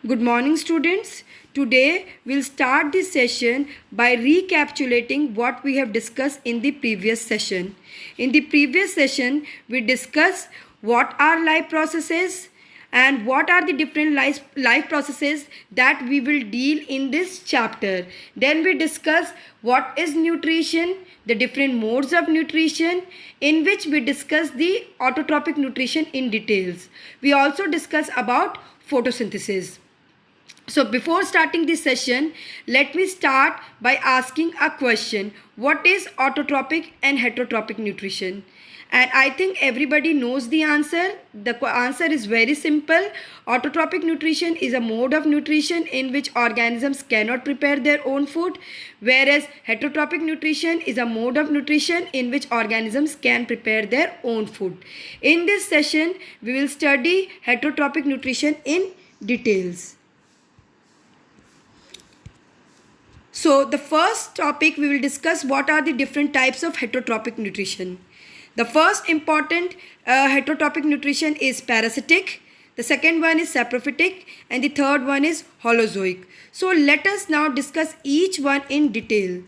Good morning, students. Today we'll start this session by recapitulating what we have discussed in the previous session. In the previous session, we discussed what are life processes and what are the different life processes that we will deal in this chapter. Then we discuss what is nutrition, the different modes of nutrition, in which we discuss the autotrophic nutrition in details. We also discuss about photosynthesis. So before starting this session, let me start by asking a question. What is autotrophic and heterotrophic nutrition? And I think everybody knows the answer. The answer is very simple. Autotrophic nutrition is a mode of nutrition in which organisms cannot prepare their own food, whereas heterotrophic nutrition is a mode of nutrition in which organisms can prepare their own food. In this session, we will study heterotrophic nutrition in details. So the first topic we will discuss what are the different types of heterotrophic nutrition. The first important heterotrophic nutrition is parasitic. The second one is saprophytic and the third one is holozoic. So let us now discuss each one in detail.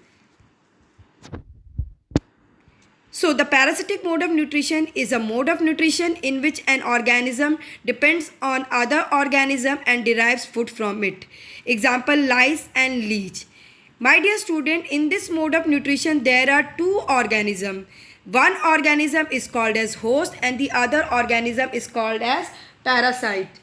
So the parasitic mode of nutrition is a mode of nutrition in which an organism depends on other organism and derives food from it. Example, lice and leech. My dear student, in this mode of nutrition, there are two organisms. One organism is called as host and the other organism is called as parasite.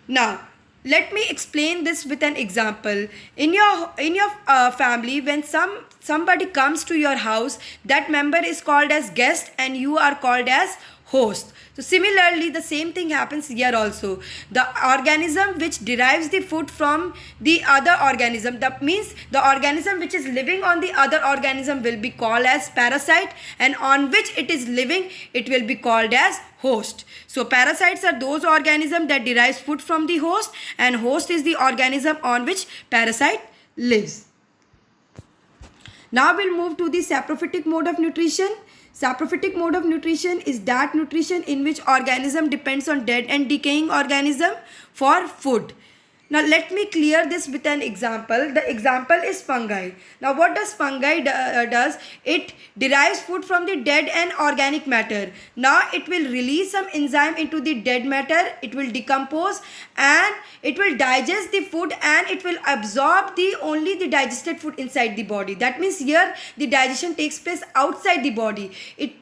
Now, let me explain this with an example. In your family, when somebody comes to your house, that member is called as guest and you are called as host. So similarly, the same thing happens here also. The organism which derives the food from the other organism, that means the organism which is living on the other organism will be called as parasite, and on which it is living, it will be called as host. So parasites are those organisms that derives food from the host, and host is the organism on which parasite lives. Now we'll move to the saprophytic mode of nutrition. Saprophytic mode of nutrition is that nutrition in which organism depends on dead and decaying organism for food. Now let me clear this with an example. The example is fungi. Now what does fungi does? It derives food from the dead and organic matter. Now it will release some enzyme into the dead matter. It will decompose and it will digest the food and it will absorb only the digested food inside the body. That means here the digestion takes place outside the body. It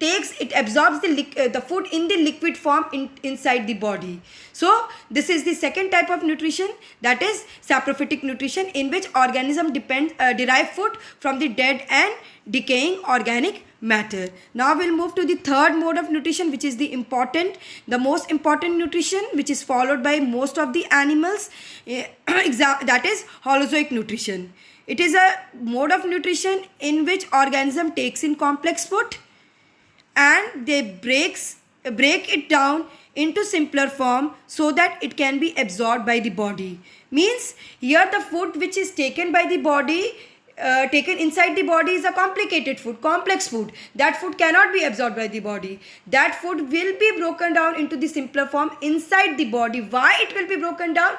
absorbs the food in the liquid form inside the body. So this is the second type of nutrition, that is saprophytic nutrition, in which organism derive food from the dead and decaying organic matter. Now we'll move to the third mode of nutrition, which is the most important nutrition, which is followed by most of the animals. That is holozoic nutrition. It is a mode of nutrition in which organism takes in complex food and they break it down into simpler form so that it can be absorbed by the body. Means here the food which is taken by the body, taken inside the body is a complicated food, complex food. That food cannot be absorbed by the body. That food will be broken down into the simpler form inside the body. Why it will be broken down?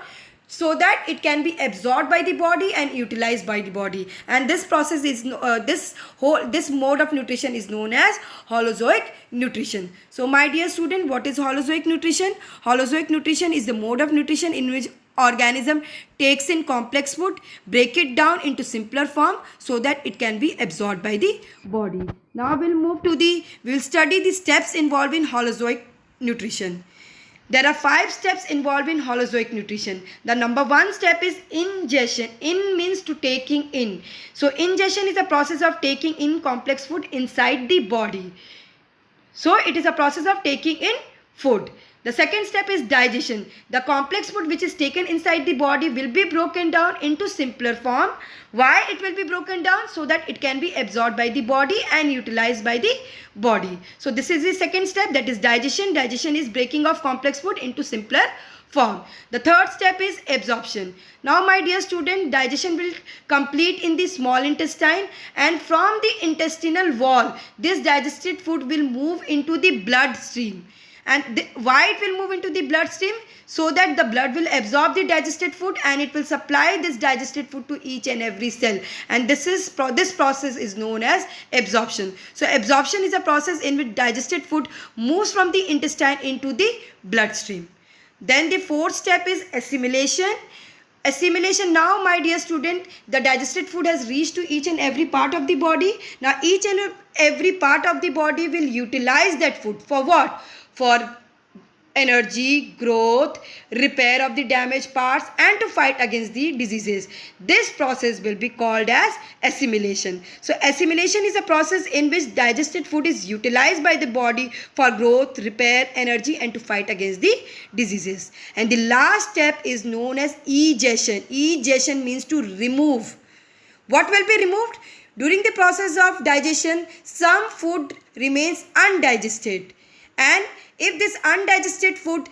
So that it can be absorbed by the body and utilized by the body. And this process is this mode of nutrition is known as holozoic nutrition. So my dear student, what is holozoic nutrition? Holozoic nutrition is the mode of nutrition in which organism takes in complex food, break it down into simpler form so that it can be absorbed by the body. Now we'll study the steps involved in holozoic nutrition. There are 5 steps involved in holozoic nutrition. The number 1 step is ingestion. In means to taking in. So ingestion is a process of taking in complex food inside the body. So it is a process of taking in food. The second step is digestion. The complex food which is taken inside the body will be broken down into simpler form. Why it will be broken down? So that it can be absorbed by the body and utilized by the body. So this is the second step, that is digestion. Digestion is breaking of complex food into simpler form. The third step is absorption. Now my dear student, digestion will complete in the small intestine, and from the intestinal wall this digested food will move into the bloodstream. And why it will move into the bloodstream? So that the blood will absorb the digested food and it will supply this digested food to each and every cell. And this process is known as absorption. So absorption is a process in which digested food moves from the intestine into the bloodstream. Then the fourth step is assimilation. Assimilation. Now, my dear student, the digested food has reached to each and every part of the body. Now each and every part of the body will utilize that food for what? For energy, growth, repair of the damaged parts, and to fight against the diseases. This process will be called as assimilation. So assimilation is a process in which digested food is utilized by the body for growth, repair, energy, and to fight against the diseases. And the last step is known as egestion. Egestion means to remove. What will be removed? During the process of digestion, some food remains undigested, and if this undigested food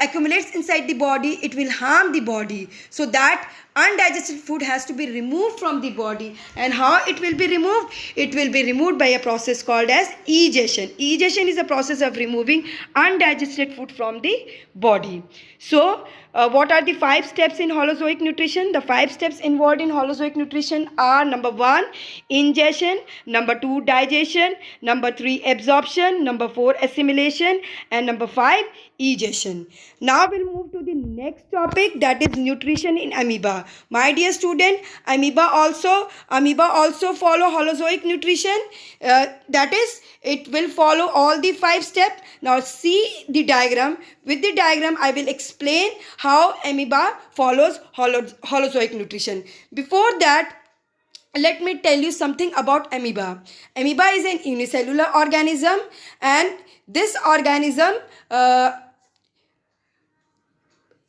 accumulates inside the body, it will harm the body. So that undigested food has to be removed from the body. And how it will be removed? It will be removed by a process called as egestion. Egestion is a process of removing undigested food from the body. So what are the 5 steps in Holozoic nutrition? The 5 steps involved in Holozoic nutrition are: number 1, ingestion; number 2, digestion; number 3, absorption; number 4, assimilation; and number 5, egestion. Now we'll move to the next topic, that is nutrition in amoeba. My dear student, amoeba also follow Holozoic nutrition. That is, it will follow all the 5 steps. Now see the diagram. With the diagram, I will explain how amoeba follows Holozoic nutrition. Before that, let me tell you something about amoeba. Amoeba is an unicellular organism, and this organism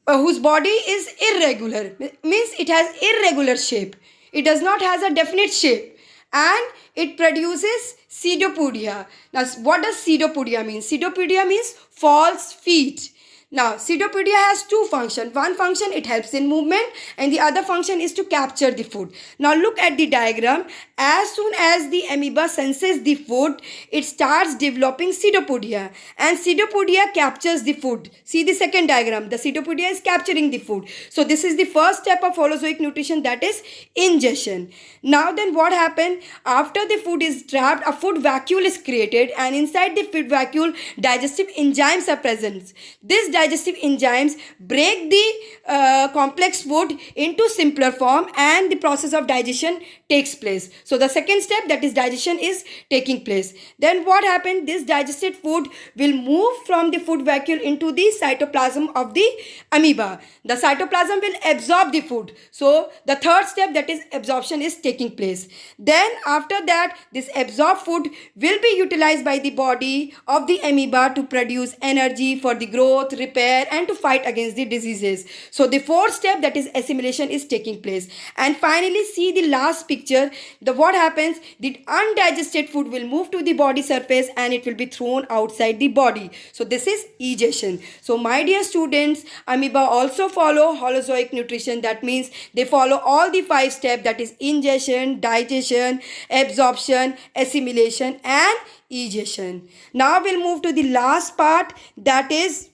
whose body is irregular, means it has irregular shape. It does not has a definite shape, and it produces pseudopodia. Now what does pseudopodia mean? Pseudopodia means false feet. Now, pseudopodia has 2 functions. One function, it helps in movement, and the other function is to capture the food. Now, look at the diagram. As soon as the amoeba senses the food, it starts developing pseudopodia, and pseudopodia captures the food. See the second diagram. The pseudopodia is capturing the food. So, this is the first step of Holozoic nutrition, that is ingestion. Now, then what happened? After the food is trapped, a food vacuole is created, and inside the food vacuole, digestive enzymes are present. This digestive enzymes break the complex food into simpler form, and the process of digestion takes place. So the second step, that is digestion, is taking place. Then what happened? This digested food will move from the food vacuole into the cytoplasm of the amoeba. The cytoplasm will absorb the food. So the third step, that is absorption, is taking place. Then after that, this absorbed food will be utilized by the body of the amoeba to produce energy for the growth, repair, and to fight against the diseases. So the fourth step, that is assimilation, is taking place. And finally, see the last picture. What happens? The undigested food will move to the body surface, and it will be thrown outside the body. So this is egestion. So my dear students, amoeba also follow Holozoic nutrition. That means they follow all the 5 steps, that is ingestion, digestion, absorption, assimilation, and egestion. Now we'll move to the last part, that is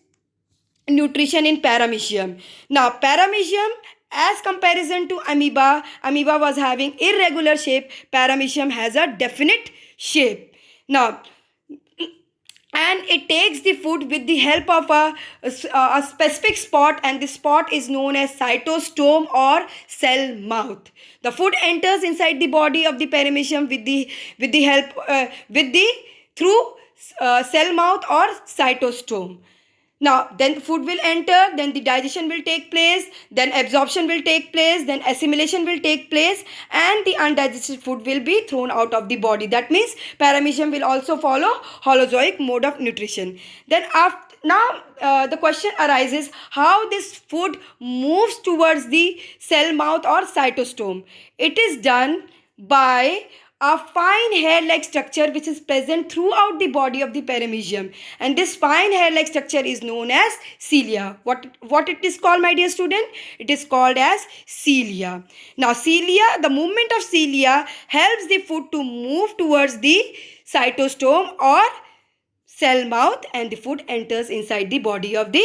nutrition in paramecium. Now paramecium, as comparison to amoeba was having irregular shape. Paramecium has a definite shape. Now, and it takes the food with the help of a specific spot, and this spot is known as cytostome or cell mouth. The food enters inside the body of the paramecium through cell mouth or cytostome. Now, then food will enter, then the digestion will take place, then absorption will take place, then assimilation will take place, and the undigested food will be thrown out of the body. That means paramecium will also follow Holozoic mode of nutrition. Then the question arises, how this food moves towards the cell mouth or cytostome. It is done by a fine hair-like structure which is present throughout the body of the paramecium, and this fine hair-like structure is known as cilia. What it is called, my dear student? It is called as cilia. Now cilia, the movement of cilia helps the food to move towards the cytostome or cell mouth and the food enters inside the body of the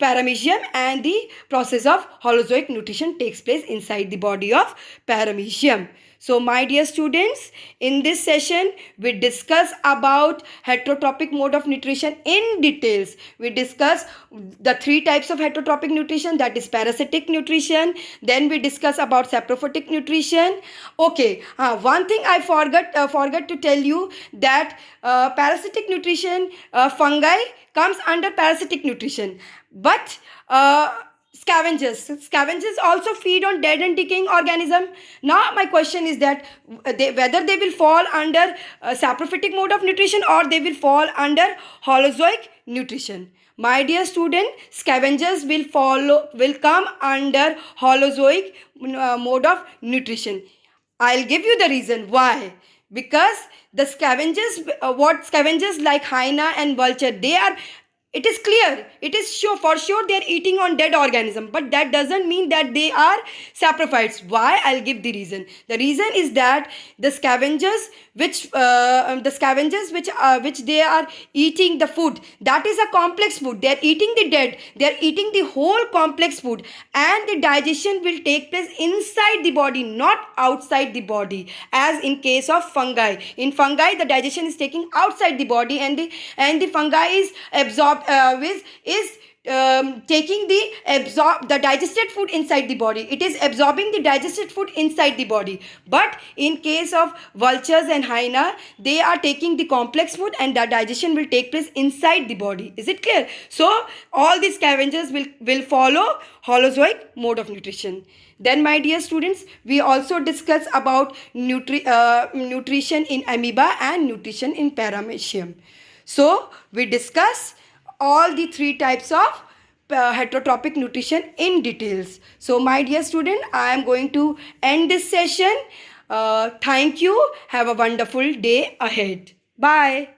paramecium, and the process of holozoic nutrition takes place inside the body of paramecium. So my dear students, in this session we discuss about heterotrophic mode of nutrition in details. We discuss the three types of heterotrophic nutrition, that is parasitic nutrition. Then we discuss about saprophytic nutrition. Okay, one thing I forgot to tell you, that parasitic nutrition, fungi comes under parasitic nutrition, but scavengers also feed on dead and decaying organism. Now my question is that whether they will fall under saprophytic mode of nutrition or they will fall under holozoic nutrition. My dear student, scavengers will come under holozoic mode of nutrition. I'll give you the reason why. Because the scavengers, scavengers like hyena and vulture, it is clear, it is sure, for sure they are eating on dead organism, but that doesn't mean that they are saprophytes. Why? I'll give the reason. The reason is that the scavengers which they are eating the food, that is a complex food. They are eating the dead, they are eating the whole complex food, and the digestion will take place inside the body, not outside the body, as in case of fungi. In fungi the digestion is taking outside the body, and the fungi is taking the digested food inside the body. It is absorbing the digested food inside the body. But in case of vultures and hyena, they are taking the complex food, and the digestion will take place inside the body. Is it clear? So all these scavengers will follow holozoic mode of nutrition. Then my dear students, we also discuss about nutrition in amoeba and nutrition in paramecium. So we discuss all the three types of heterotrophic nutrition in details. So my dear student, I am going to end this session. Thank you. Have a wonderful day ahead. Bye.